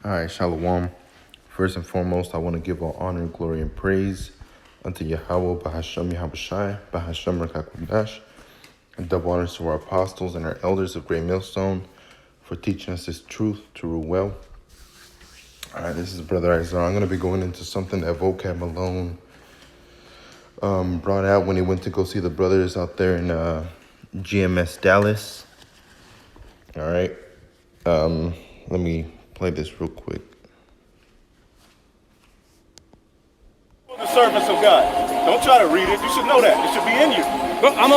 All right, Shalom. First and foremost, I want to give all honor, glory, and praise unto Yahweh, Bahashem Yahushai, Bahashem Rakakwadash, and double honors to our apostles and our elders of Great Millstone for teaching us this truth to rule well. All right, this is Brother Isaiah. I'm going to be going into something that Vocab Malone brought out when he went to go see the brothers out there in GMS Dallas. All right, let me play this real quick. The servants of God. Don't try to read it. You should know that. It should be in you. I'm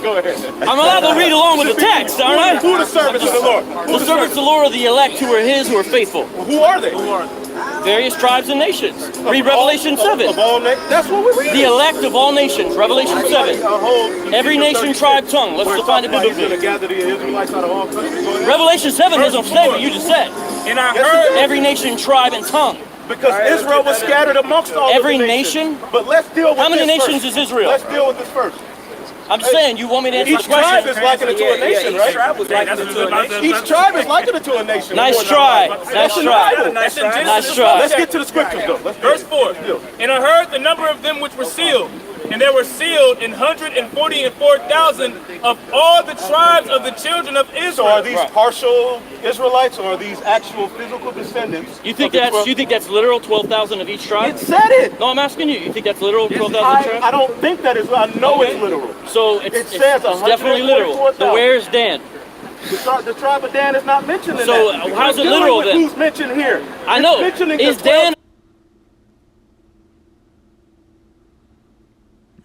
Go ahead. allowed to read along with the text, aren't I? Who are the servants of the Lord? The servants of the Lord are the elect who are his, who are faithful. Who are they? Various tribes and nations. Read Revelation 7. Of all nations. That's what we're reading. The elect of all nations. Revelation 7. Every nation, tribe, tongue. Let's define it He's going to biblically. gather the Israelites out of all countries. Go ahead. Revelation 7 has no say what you just said. And I heard Every nation, tribe, and tongue. because Israel was scattered amongst all Every of the nations. nation? But let's deal with How many this nations first. is Israel? Let's deal with this first. I'm just saying, you want me to answer Each the question? tribe is likened to a nation, right? Each tribe is likened to a nation. Nice try. Nice try. Nice try. Let's get to the scriptures, though. Verse 4. And I heard the number of them which were sealed, and there were sealed 144,000 of all the tribes of the children of Israel. So are these partial Israelites or are these actual physical descendants? You think of the that's 12? you think that's literal 12,000 of each tribe? It said it. No, I'm asking you. You think that's literal 12,000 I tribes? don't think that is. I know Okay. it's literal. So it's It says definitely literal. 144,000. So where's Dan? The tribe of Dan is not mentioned in So, that. how's it We're dealing literal with then? Who's mentioned here? I It's know. mentioning Is the 12 Dan?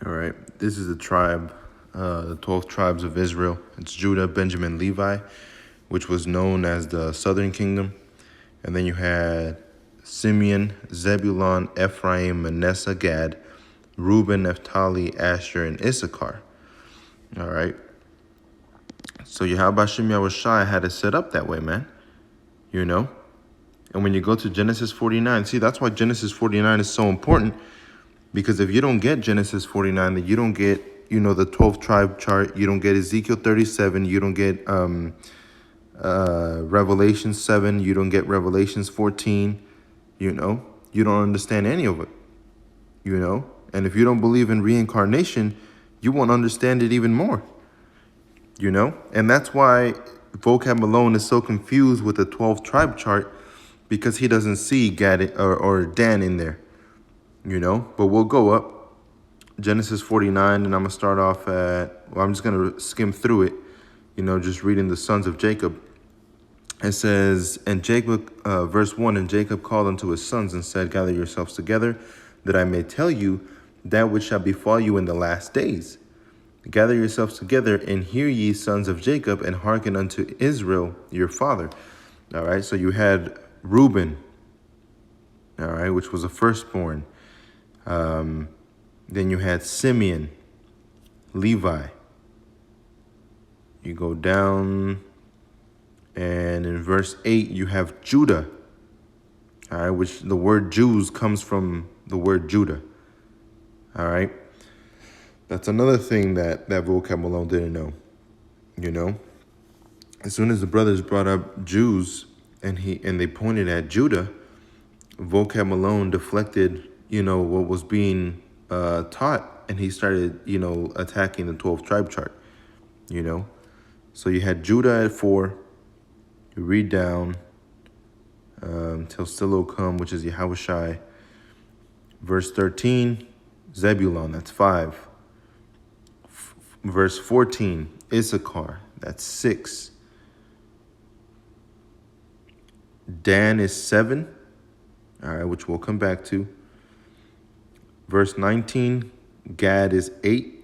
All right, this is the tribe, the 12 tribes of Israel. It's Judah, Benjamin, Levi, which was known as the southern kingdom. And then you had Simeon, Zebulun, Ephraim, Manasseh, Gad, Reuben, Naphtali, Asher, and Issachar. All right. So Yahweh Shem Yahushai had it set up that way, man. You know? And when you go to Genesis 49, see, that's why Genesis 49 is so important. Because if you don't get Genesis 49, then you don't get, the 12 tribe chart. You don't get Ezekiel 37. You don't get Revelation 7. You don't get Revelations 14. You don't understand any of it. And if you don't believe in reincarnation, you won't understand it even more. And that's why Vocab Malone is so confused with the 12 tribe chart, because he doesn't see Gad or Dan in there. But we'll go up Genesis 49, and I'm going to start off I'm just going to skim through it, just reading the sons of Jacob. It says, and Jacob, verse 1, and Jacob called unto his sons and said, gather yourselves together, that I may tell you that which shall befall you in the last days. Gather yourselves together, and hear ye, sons of Jacob, and hearken unto Israel, your father. All right, so you had Reuben, all right, which was a firstborn. Then you had Simeon, Levi. You go down, and in verse 8, you have Judah, all right, which the word Jews comes from the word Judah, all right? That's another thing that Vocab Malone didn't know, As soon as the brothers brought up Jews and they pointed at Judah, Vocab Malone deflected, what was being taught, and he started, attacking the 12 tribe chart, So you had Judah at 4. You read down till Silo come, which is Yahushai. Verse 13, Zebulun, that's 5. Verse 14, Issachar, that's 6. Dan is 7, all right, which we'll come back to. Verse 19, Gad is 8.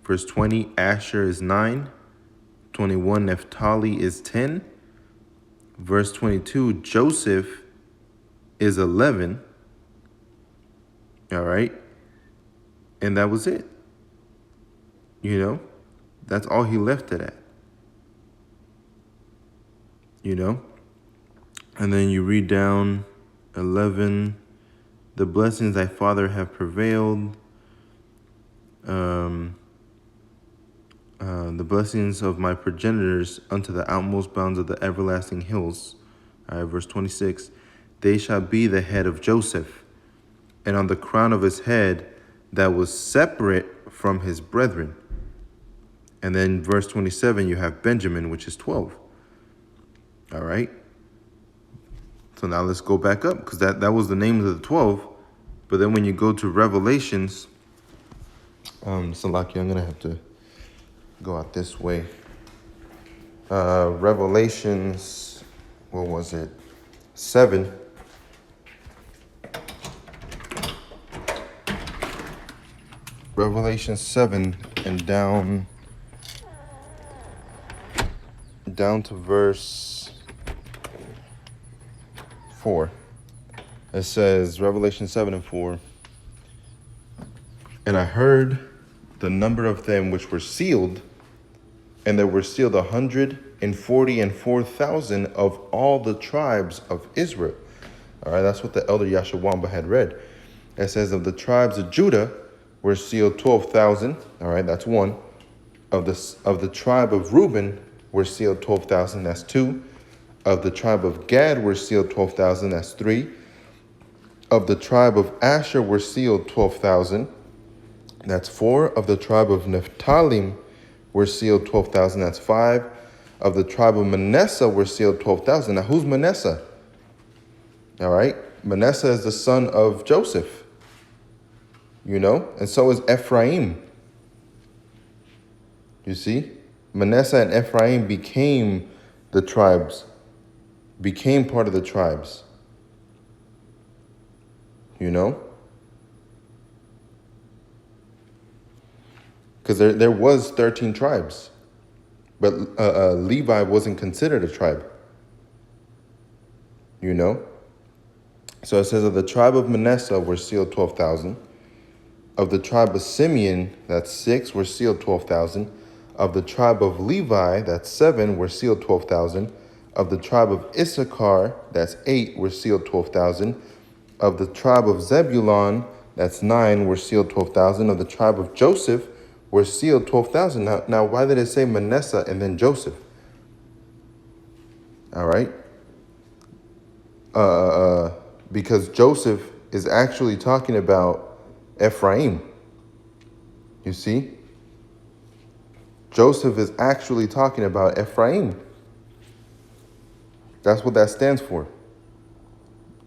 Verse 20, Asher is 9. 21, Naphtali is 10. Verse 22, Joseph is 11. All right. And that was it. That's all he left it at. And then you read down 11, the blessings thy father have prevailed. The blessings of my progenitors unto the outmost bounds of the everlasting hills. All right, verse 26. They shall be the head of Joseph, and on the crown of his head that was separate from his brethren. And then verse 27, you have Benjamin, which is 12. All right. So now let's go back up, because that was the names of the 12. But then when you go to Revelations, Salaki, I'm going to have to go out this way. Revelations, what was it? 7. Revelation 7 and down to verse 4. It says, Revelation 7 and 4. And I heard the number of them which were sealed, and there were sealed 144,000 of all the tribes of Israel. All right, that's what the elder Yashawamba had read. It says, of the tribes of Judah were sealed 12,000. All right, that's 1. Of the tribe of Reuben were sealed 12,000. That's 2. Of the tribe of Gad were sealed 12,000. That's 3. Of the tribe of Asher were sealed 12,000. That's 4. Of the tribe of Naphtali were sealed 12,000. That's 5. Of the tribe of Manasseh were sealed 12,000. Now, who's Manasseh? All right. Manasseh is the son of Joseph. You know, and so is Ephraim. You see, Manasseh and Ephraim became the tribes, became part of the tribes. You know, because there was 13 tribes, but Levi wasn't considered a tribe. You know, so it says of the tribe of Manasseh were sealed 12,000. Of the tribe of Simeon, that's 6, were sealed 12,000. Of the tribe of Levi, that's 7, were sealed 12,000. Of the tribe of Issachar, that's 8, were sealed 12,000. Of the tribe of Zebulon, that's 9, were sealed 12,000. Of the tribe of Joseph were sealed 12,000. Now, why did it say Manasseh and then Joseph? All right. Because Joseph is actually talking about Ephraim. You see? Joseph is actually talking about Ephraim. That's what that stands for.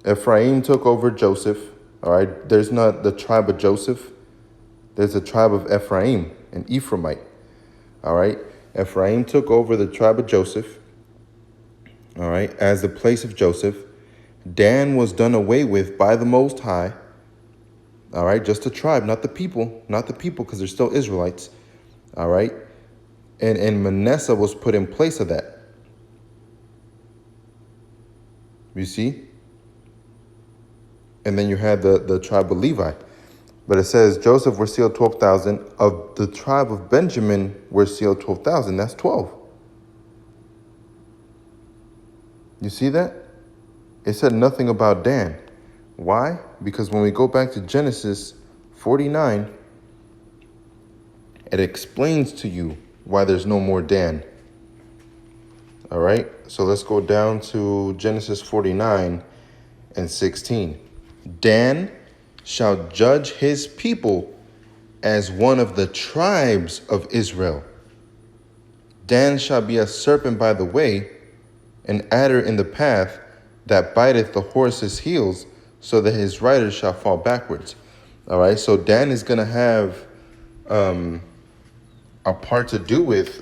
Ephraim took over Joseph. All right. There's not the tribe of Joseph. There's a tribe of Ephraim, an Ephraimite. All right. Ephraim took over the tribe of Joseph. All right. As the place of Joseph. Dan was done away with by the Most High. All right, just a tribe, not the people, because they're still Israelites. All right, and Manasseh was put in place of that. You see? And then you had the tribe of Levi. But it says Joseph were sealed 12,000. Of the tribe of Benjamin were sealed 12,000. That's 12. You see that? It said nothing about Dan. Why? Because when we go back to Genesis 49, it explains to you why there's no more Dan. All right, so let's go down to Genesis 49 and 16. Dan shall judge his people as one of the tribes of Israel. Dan shall be a serpent by the way, an adder in the path that biteth the horse's heels, so that his rider shall fall backwards. All right, so Dan is going to have a part to do with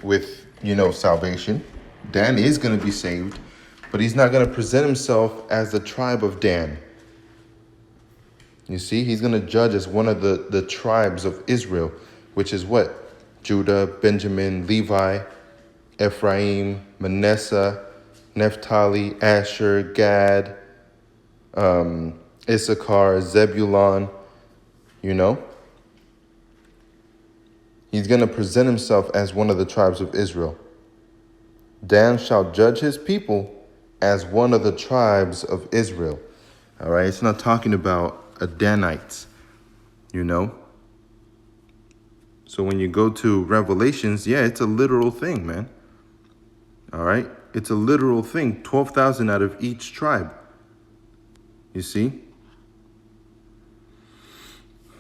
salvation. Dan is going to be saved, but he's not going to present himself as the tribe of Dan. You see, he's going to judge as one of the tribes of Israel, which is what? Judah, Benjamin, Levi, Ephraim, Manasseh, Naphtali, Asher, Gad, Issachar, Zebulon, you know. He's going to present himself as one of the tribes of Israel. Dan shall judge his people as one of the tribes of Israel. All right, it's not talking about a Danites, you know. So when you go to Revelations, yeah, it's a literal thing, man. All right, It's a literal thing. 12,000 out of each tribe. You see?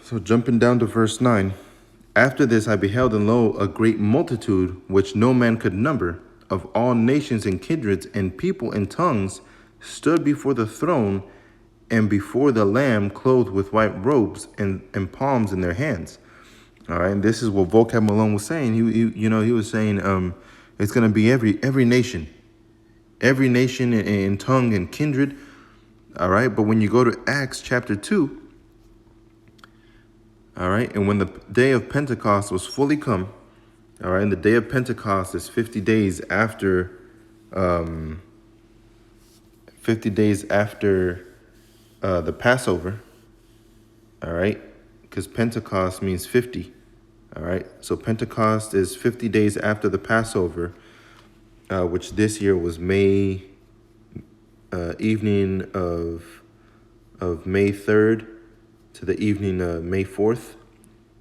So jumping down to verse 9. After this I beheld, and lo, a great multitude, which no man could number, of all nations and kindreds and people and tongues, stood before the throne and before the Lamb, clothed with white robes and palms in their hands. All right, and this is what Vocab Malone was saying. He was saying it's going to be every nation in tongue and kindred. All right, but when you go to Acts chapter 2, all right, and when the day of Pentecost was fully come, all right, and the day of Pentecost is 50 days after, 50 days after the Passover, all right, because Pentecost means 50, all right, so Pentecost is 50 days after the Passover, which this year was May, evening of May 3rd to the evening of May 4th,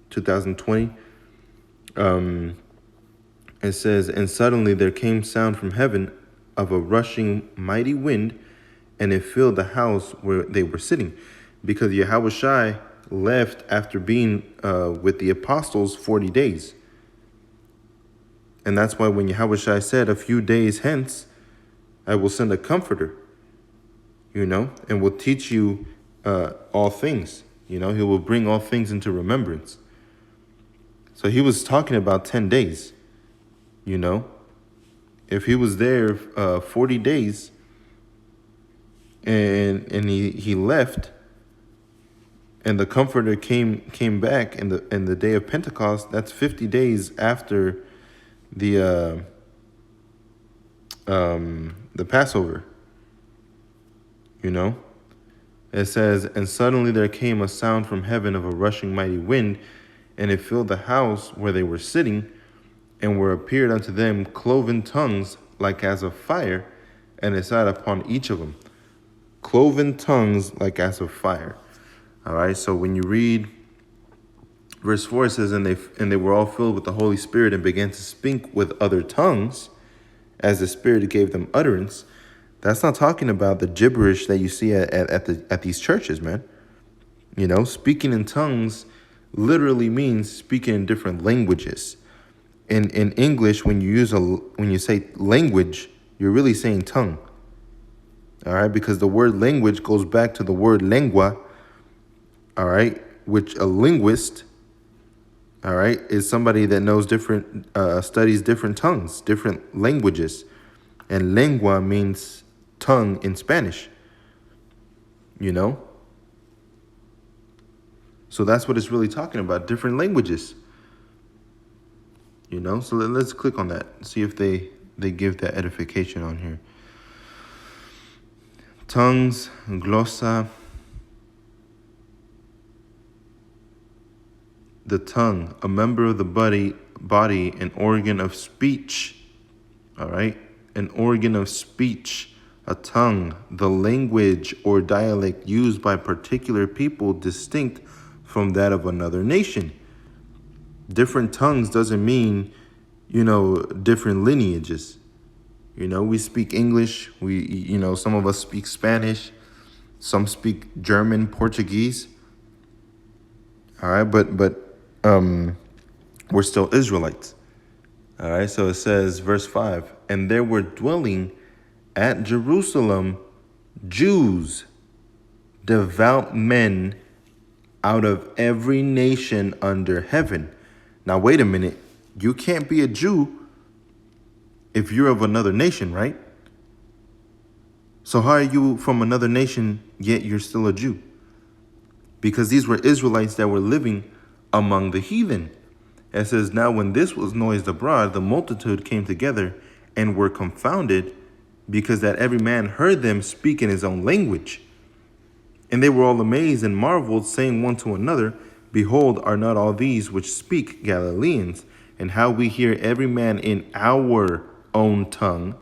2020. It says, and suddenly there came sound from heaven of a rushing mighty wind, and it filled the house where they were sitting, because Yahushua left after being with the apostles 40 days. And that's why when Yahushua said, a few days hence, I will send a comforter, and will teach you all things. He will bring all things into remembrance. So he was talking about 10 days, If he was there 40 days and he left, and the Comforter came back in the day of Pentecost, that's 50 days after the Passover, It says, and suddenly there came a sound from heaven of a rushing mighty wind, and it filled the house where they were sitting, and were appeared unto them cloven tongues like as of fire, and it sat upon each of them. Cloven tongues like as of fire. All right, so when you read verse 4, it says, and they were all filled with the Holy Spirit and began to speak with other tongues as the Spirit gave them utterance. That's not talking about the gibberish that you see at these churches, man. Speaking in tongues literally means speaking in different languages. In English, when you say language, you're really saying tongue. All right, because the word language goes back to the word lengua. All right, which a linguist, all right, is somebody that knows studies different tongues, different languages, and lengua means tongue in Spanish. So that's what it's really talking about, different languages. So let's click on that, see if they give that edification on here. Tongues, glossa. The tongue, a member of the body, an organ of speech. All right, an organ of speech, a tongue, the language or dialect used by particular people distinct from that of another nation. Different tongues doesn't mean, different lineages. We speak English. Some of us speak Spanish. Some speak German, Portuguese. All right, but we're still Israelites. All right, so it says, verse 5, and there were dwelling at Jerusalem Jews, devout men out of every nation under heaven. Now, wait a minute. You can't be a Jew if you're of another nation, right? So how are you from another nation, yet you're still a Jew? Because these were Israelites that were living among the heathen. It says, now when this was noised abroad, the multitude came together and were confounded, because that every man heard them speak in his own language. And they were all amazed and marveled, saying one to another, behold, are not all these which speak Galileans? And how we hear every man in our own tongue,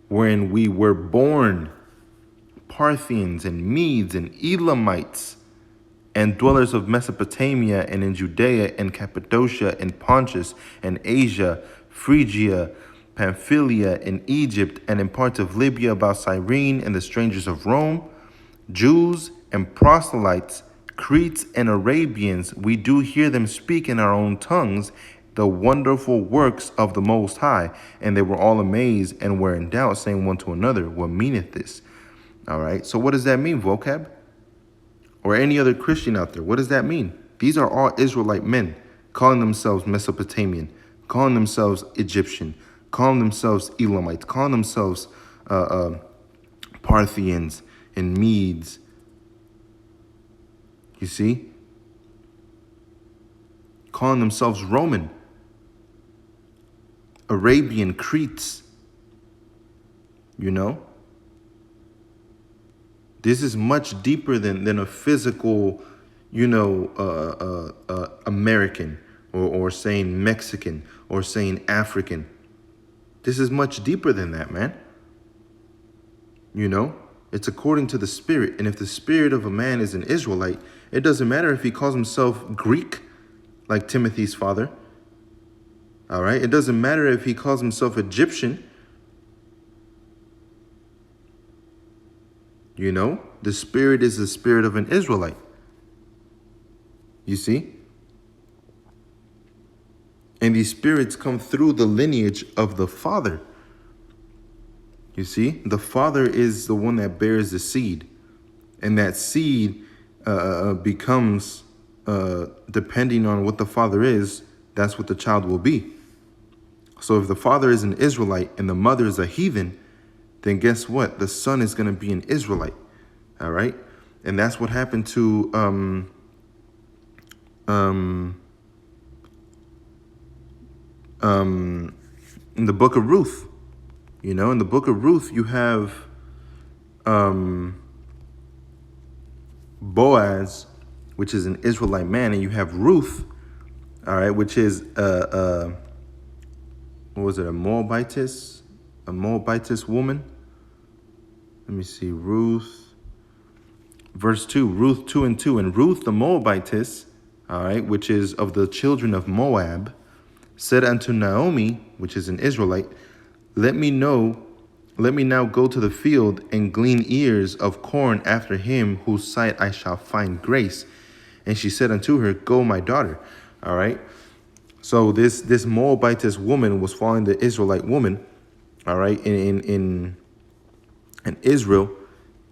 wherein we were born, Parthians and Medes and Elamites, and dwellers of Mesopotamia and in Judea and Cappadocia and Pontus and Asia, Phrygia, Pamphylia, in Egypt, and in parts of Libya about Cyrene, and the strangers of Rome, Jews and proselytes, Cretes and Arabians, we do hear them speak in our own tongues the wonderful works of the Most High. And they were all amazed and were in doubt, saying one to another, what meaneth this? All right, so what does that mean, vocab? Or any other Christian out there, what does that mean? These are all Israelite men calling themselves Mesopotamian, calling themselves Egyptian, calling themselves Elamites, calling themselves Parthians and Medes. You see? Calling themselves Roman, Arabian, Cretes. You know? This is much deeper than a physical, American or saying Mexican or saying African. This is much deeper than that, man. You know? It's according to the spirit. And if the spirit of a man is an Israelite, it doesn't matter if he calls himself Greek, like Timothy's father. All right? It doesn't matter if he calls himself Egyptian. You know? The spirit is the spirit of an Israelite. You see? And these spirits come through the lineage of the Father. You see, the Father is the one that bears the seed, and that seed becomes, depending on what the Father is, that's what the child will be. So if the father is an Israelite and the mother is a heathen, then guess what? The son is going to be an Israelite. All right. And that's what happened to in the book of Ruth. You know, in the book of Ruth, you have Boaz, which is an Israelite man, and you have Ruth, all right, which is what was it, a Moabitess woman? Let me see, Ruth, verse 2, Ruth 2:2, and Ruth the Moabitess, all right, which is of the children of Moab, said unto Naomi, which is an Israelite, let me now go to the field and glean ears of corn after him whose sight I shall find grace. And she said unto her, go, my daughter. All right. So this Moabitess woman was following the Israelite woman, all right, in Israel.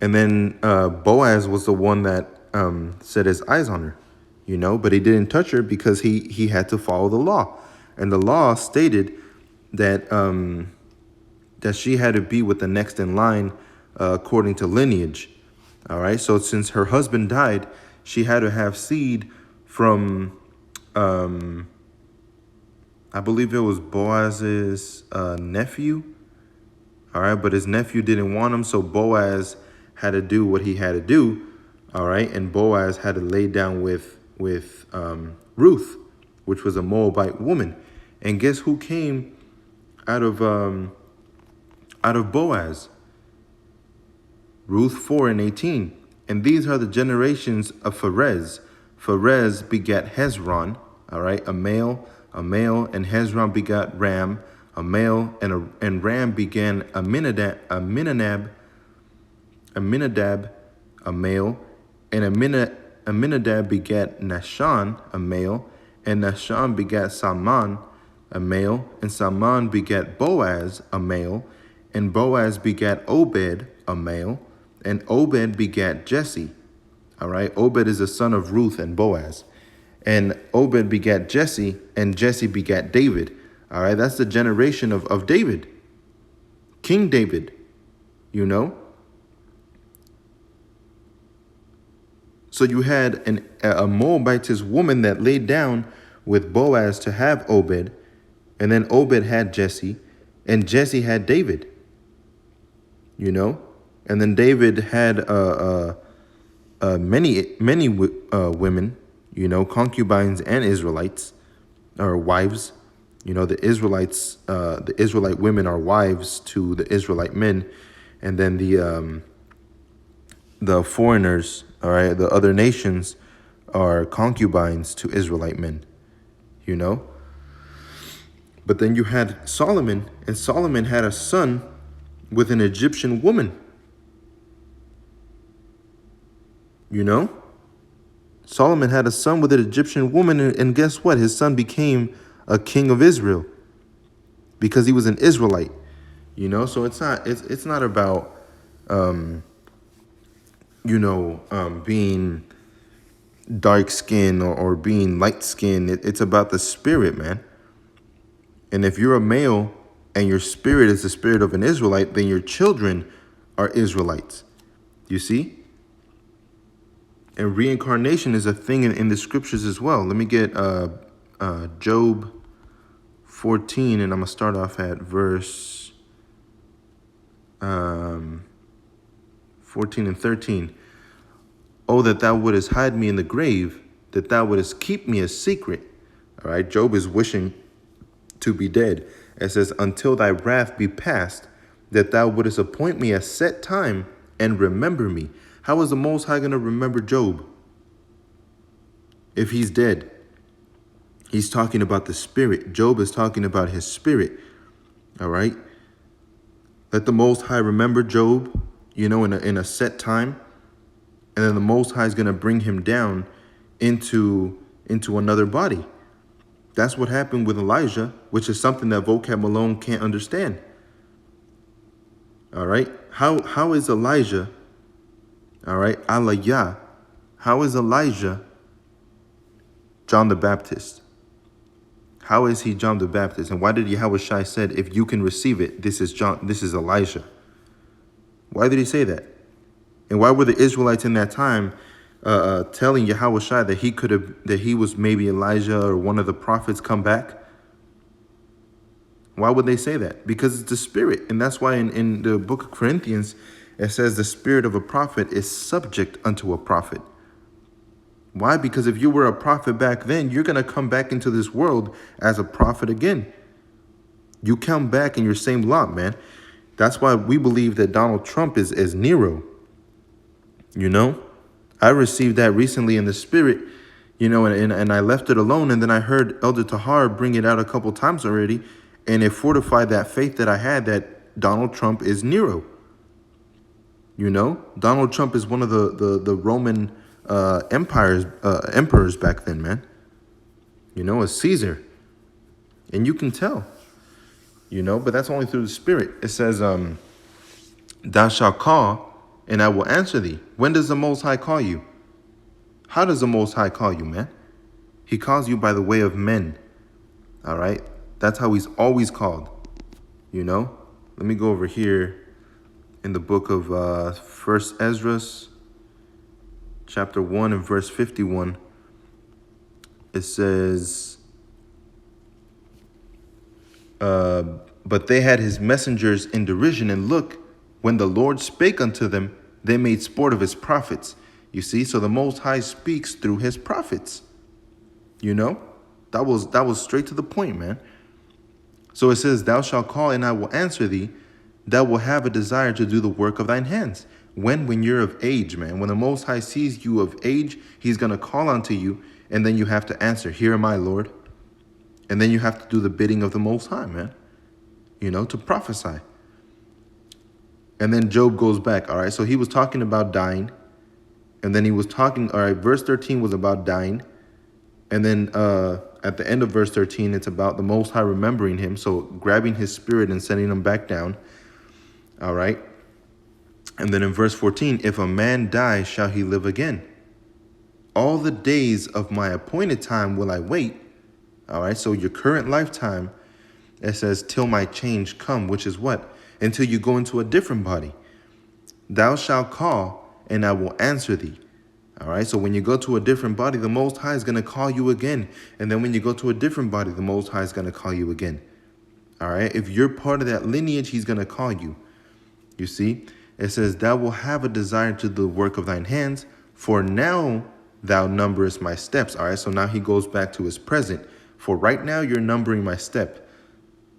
And then Boaz was the one that set his eyes on her, you know, but he didn't touch her because he had to follow the law. And the law stated that that she had to be with the next in line according to lineage. All right. So since her husband died, she had to have seed from, I believe it was Boaz's nephew. All right. But his nephew didn't want him. So Boaz had to do what he had to do. All right. And Boaz had to lay down with Ruth, which was a Moabite woman. And guess who came out of Boaz? Ruth 4:18. And these are the generations of Pharez. Pharez begat Hezron, all right, a male, and Hezron begat Ram, a male, and Ram began Aminadab, a male, and Aminadab begat Nahshon, a male, and Nahshon begat Salmon, a male, and Salmon begat Boaz, a male, and Boaz begat Obed, a male, and Obed begat Jesse. All right, Obed is the son of Ruth and Boaz. And Obed begat Jesse, and Jesse begat David. All right, that's the generation of David, King David, you know. So you had a Moabitess woman that laid down with Boaz to have Obed, and then Obed had Jesse, and Jesse had David, you know. And then David had many women, you know, concubines and Israelites, or wives. You know, the Israelite women are wives to the Israelite men, and then the foreigners, all right, the other nations are concubines to Israelite men, you know. But then you had Solomon, and Solomon had a son with an Egyptian woman. You know? Solomon had a son with an Egyptian woman, and guess what? His son became a king of Israel because he was an Israelite. You know, so it's not about being dark skin or being light skin. It's about the spirit, man. And if you're a male and your spirit is the spirit of an Israelite, then your children are Israelites. You see? And reincarnation is a thing in the scriptures as well. Let me get Job 14, and I'm going to start off at verse 14 and 13. Oh, that thou wouldest hide me in the grave, that thou wouldest keep me a secret. All right, Job is wishing to be dead. It says, until thy wrath be past, that thou wouldest appoint me a set time and remember me. How is the Most High going to remember Job if he's dead? He's talking about the spirit. Job is talking about his spirit. All right. Let the Most High remember Job, in a set time. And then the Most High is going to bring him down into another body. That's what happened with Elijah, which is something that Vocab Malone can't understand. All right. How is Elijah? All right. Elijah. How is Elijah John the Baptist? How is he John the Baptist? And why did Yahweh Shai said, if you can receive it, this is Elijah? Why did he say that? And why were the Israelites in that time telling Yahweh Shai that he was maybe Elijah or one of the prophets come back? Why would they say that? Because it's the spirit. And that's why in the book of Corinthians, it says the spirit of a prophet is subject unto a prophet. Why? Because if you were a prophet back then, you're going to come back into this world as a prophet again. You come back in your same lot, man. That's why we believe that Donald Trump is Nero. I received that recently in the spirit, and I left it alone. And then I heard Elder Tahar bring it out a couple times already. And it fortified that faith that I had that Donald Trump is Nero. Donald Trump is one of the Roman emperors back then, man. A Caesar. And you can tell, but that's only through the spirit. It says, thou shalt call and I will answer thee. When does the Most High call you? How does the Most High call you, man? He calls you by the way of men. All right. That's how he's always called. Let me go over here in the book of 1 Ezra, chapter 1 and verse 51. It says, but they had his messengers in derision, and look, when the Lord spake unto them, they made sport of his prophets. You see, so the Most High speaks through his prophets. That was straight to the point, man. So it says, thou shalt call and I will answer thee. Thou will have a desire to do the work of thine hands. When you're of age, man. When the Most High sees you of age, he's going to call unto you. And then you have to answer, here am I, Lord. And then you have to do the bidding of the Most High, man. To prophesy. And then Job goes back. All right. So he was talking about dying. And then he was talking. All right. Verse 13 was about dying. And then at the end of verse 13, it's about the Most High remembering him. So grabbing his spirit and sending him back down. All right. And then in verse 14, if a man die, shall he live again? All the days of my appointed time will I wait. All right. So your current lifetime, it says, till my change come, which is what? Until you go into a different body. Thou shalt call and I will answer thee. All right. So when you go to a different body, the Most High is going to call you again. And then when you go to a different body, the Most High is going to call you again. All right. If you're part of that lineage, he's going to call you. You see, it says, thou will have a desire to do the work of thine hands, for now thou numberest my steps. All right. So now he goes back to his present. For right now you're numbering my step.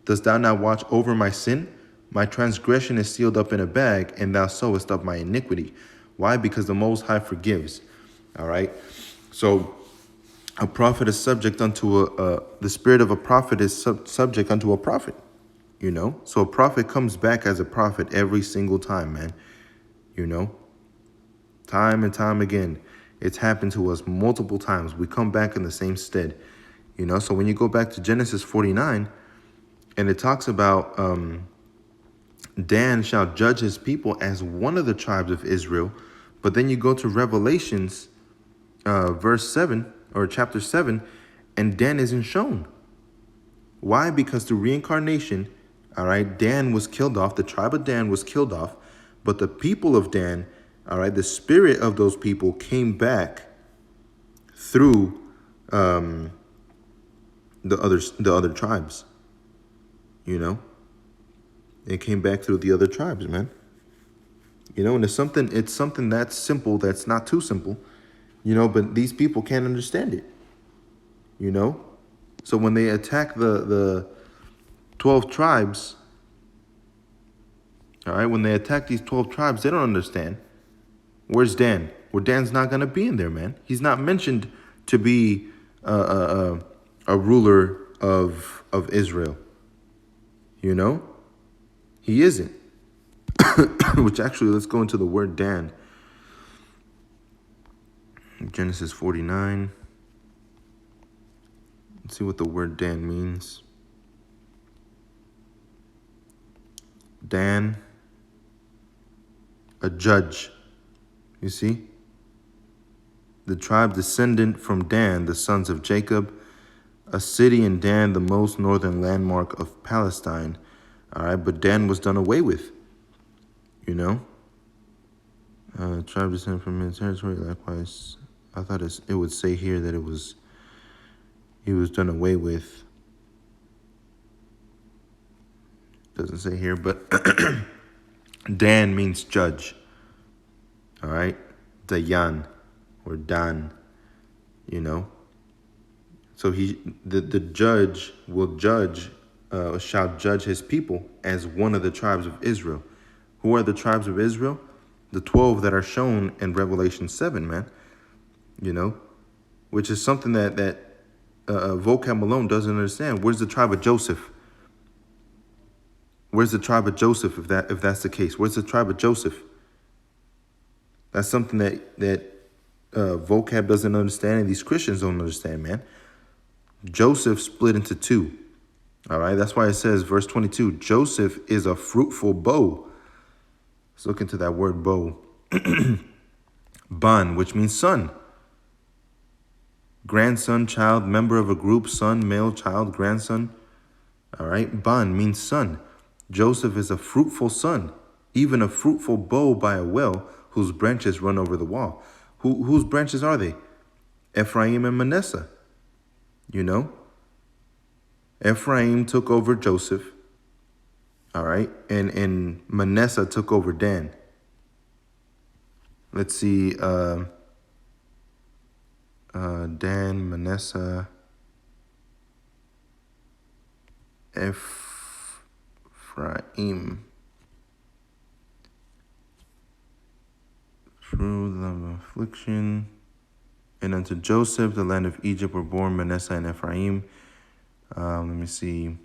Dost thou not watch over my sin? My transgression is sealed up in a bag, and thou sowest up my iniquity. Why? Because the Most High forgives. All right. So A prophet is subject unto the spirit of a prophet is subject unto a prophet, you know? So a prophet comes back as a prophet every single time, man, you know? Time and time again. It's happened to us multiple times. We come back in the same stead, you know? So when you go back to Genesis 49, and it talks about Dan shall judge his people as one of the tribes of Israel. But then you go to Revelations, verse 7, or chapter 7, and Dan isn't shown. Why? Because through reincarnation, all right, Dan was killed off. The tribe of Dan was killed off. But the people of Dan, all right, the spirit of those people came back through the other tribes. You know, it came back through the other tribes, man. You know, and it's something that's simple, that's not too simple, you know, but these people can't understand it, you know. So when they attack the 12 tribes, all right, when they attack these 12 tribes, they don't understand. Where's Dan? Well, Dan's not going to be in there, man. He's not mentioned to be a ruler of Israel. You know, he isn't. Which actually, let's go into the word Dan. Genesis 49. Let's see what the word Dan means. Dan, a judge. You see? The tribe descendant from Dan, the sons of Jacob, a city in Dan, the most northern landmark of Palestine. All right, but Dan was done away with, you know. Tribe descendant from his territory. Likewise, I thought it would say here that he was done away with. Doesn't say here, but Dan means judge. All right, Dayan or Dan, you know. So the judge shall judge his people as one of the tribes of Israel. Who are the tribes of Israel? The 12 that are shown in Revelation 7, man. You know, which is something that vocab alone doesn't understand. Where's the tribe of Joseph? Where's the tribe of Joseph if that's the case? Where's the tribe of Joseph? That's something that vocab doesn't understand and these Christians don't understand, man. Joseph split into two. All right, that's why it says, verse 22, Joseph is a fruitful bow. Let's look into that word bow. Ban, which means son. Grandson, child, member of a group, son, male, child, grandson. All right, ban means son. Joseph is a fruitful son, even a fruitful bow by a well whose branches run over the wall. Whose branches are they? Ephraim and Manasseh. You know, Ephraim took over Joseph, all right, and Manasseh took over Dan. Let's see, Dan, Manasseh, Ephraim. Through the affliction. And unto Joseph, the land of Egypt, were born Manasseh and Ephraim. Let me see.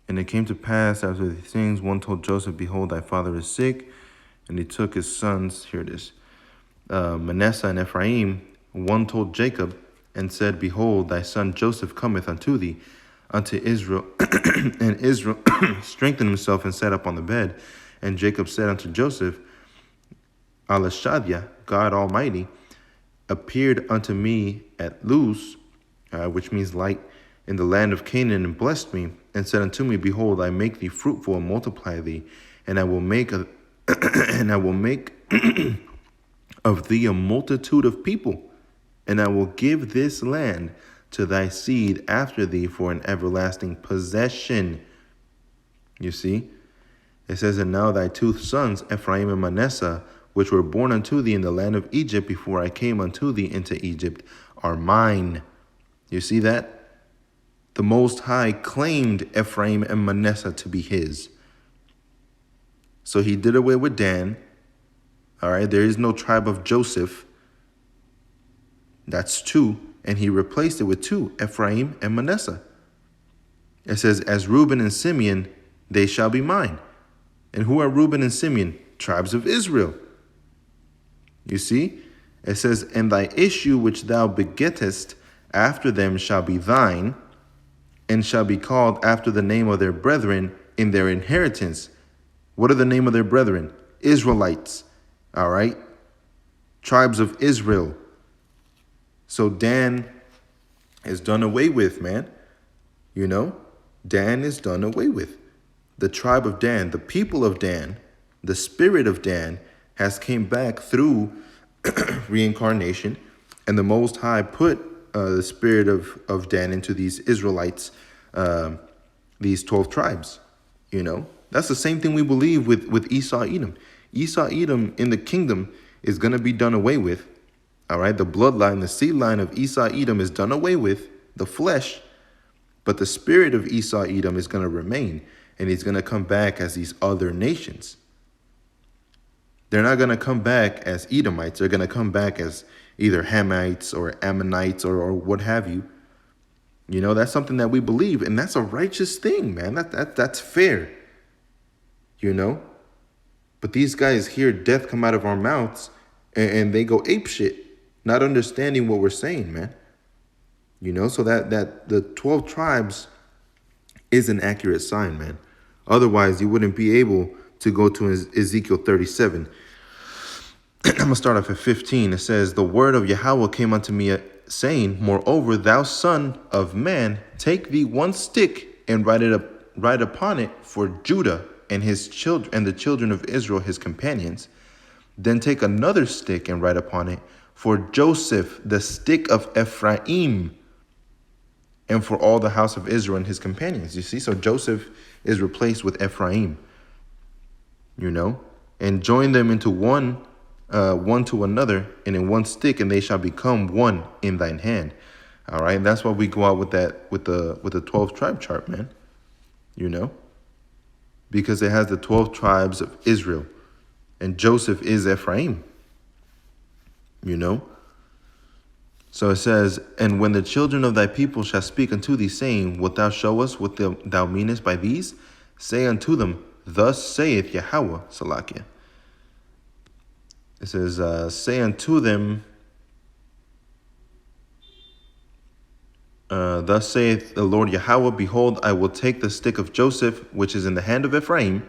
And it came to pass after these things, one told Joseph, behold, thy father is sick. And he took his sons, here it is, Manasseh and Ephraim. One told Jacob and said, behold, thy son Joseph cometh unto thee, unto Israel. And Israel strengthened himself and sat up on the bed. And Jacob said unto Joseph, Alashadya, God Almighty, appeared unto me at Luz, which means light, in the land of Canaan, and blessed me, and said unto me, behold, I make thee fruitful and multiply thee, and I will make and I will make of thee a multitude of people, and I will give this land to thy seed after thee for an everlasting possession. You see, it says, and now thy two sons, Ephraim and Manasseh, which were born unto thee in the land of Egypt before I came unto thee into Egypt, are mine. You see that? The Most High claimed Ephraim and Manasseh to be his. So he did away with Dan. All right, there is no tribe of Joseph. That's 2. And he replaced it with 2, Ephraim and Manasseh. It says, as Reuben and Simeon, they shall be mine. And who are Reuben and Simeon? Tribes of Israel. You see? It says, and thy issue which thou begettest after them shall be thine, and shall be called after the name of their brethren in their inheritance. What are the name of their brethren? Israelites. All right? Tribes of Israel. So Dan is done away with, man. You know? Dan is done away with. The tribe of Dan, the people of Dan, the spirit of Dan has came back through reincarnation, and the Most High put the spirit of Dan into these Israelites, these 12 tribes. You know, that's the same thing we believe with Esau Edom. Esau Edom in the kingdom is going to be done away with. All right, the bloodline, the seed line of Esau Edom is done away with, the flesh, but the spirit of Esau Edom is going to remain, and he's going to come back as these other nations. They're not going to come back as Edomites. They're going to come back as either Hamites or Ammonites or what have you. You know, that's something that we believe, and that's a righteous thing, man. That's fair, you know. But these guys hear death come out of our mouths, and they go apeshit, not understanding what we're saying, man. You know, so that the 12 tribes is an accurate sign, man. Otherwise, you wouldn't be able to go to Ezekiel 37. I'm going to start off at 15. It says, the word of Yahweh came unto me, saying, moreover, thou son of man, take thee one stick and write upon it for Judah and his children and the children of Israel, his companions. Then take another stick and write upon it for Joseph, the stick of Ephraim, and for all the house of Israel and his companions. You see, so Joseph is replaced with Ephraim, you know, and join them into one to another, and in one stick, and they shall become one in thine hand. All right, and that's why we go out with that with the 12 tribe chart, man. You know, because it has the 12 tribes of Israel, and Joseph is Ephraim. You know. So it says, and when the children of thy people shall speak unto thee, saying, wilt thou show us what thou meanest by these? Say unto them, thus saith Yahweh, Salakia. It says, say unto them, thus saith the Lord Yahweh, behold, I will take the stick of Joseph, which is in the hand of Ephraim.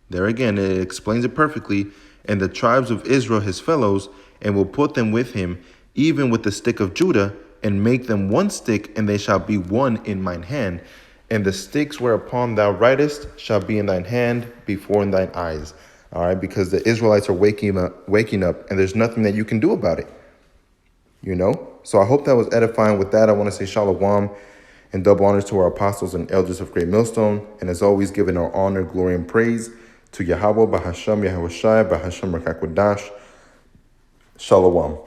There again, it explains it perfectly. And the tribes of Israel, his fellows, and will put them with him, even with the stick of Judah, and make them one stick, and they shall be one in mine hand. And the sticks whereupon thou writest shall be in thine hand before in thine eyes. All right, because the Israelites are waking up, and there's nothing that you can do about it. You know? So I hope that was edifying. With that, I want to say shalom and double honors to our apostles and elders of Great Millstone. And as always, giving our honor, glory, and praise to Yahweh, Bahasham, Yahushai, Bahasham, Rakakwadash. Shalom.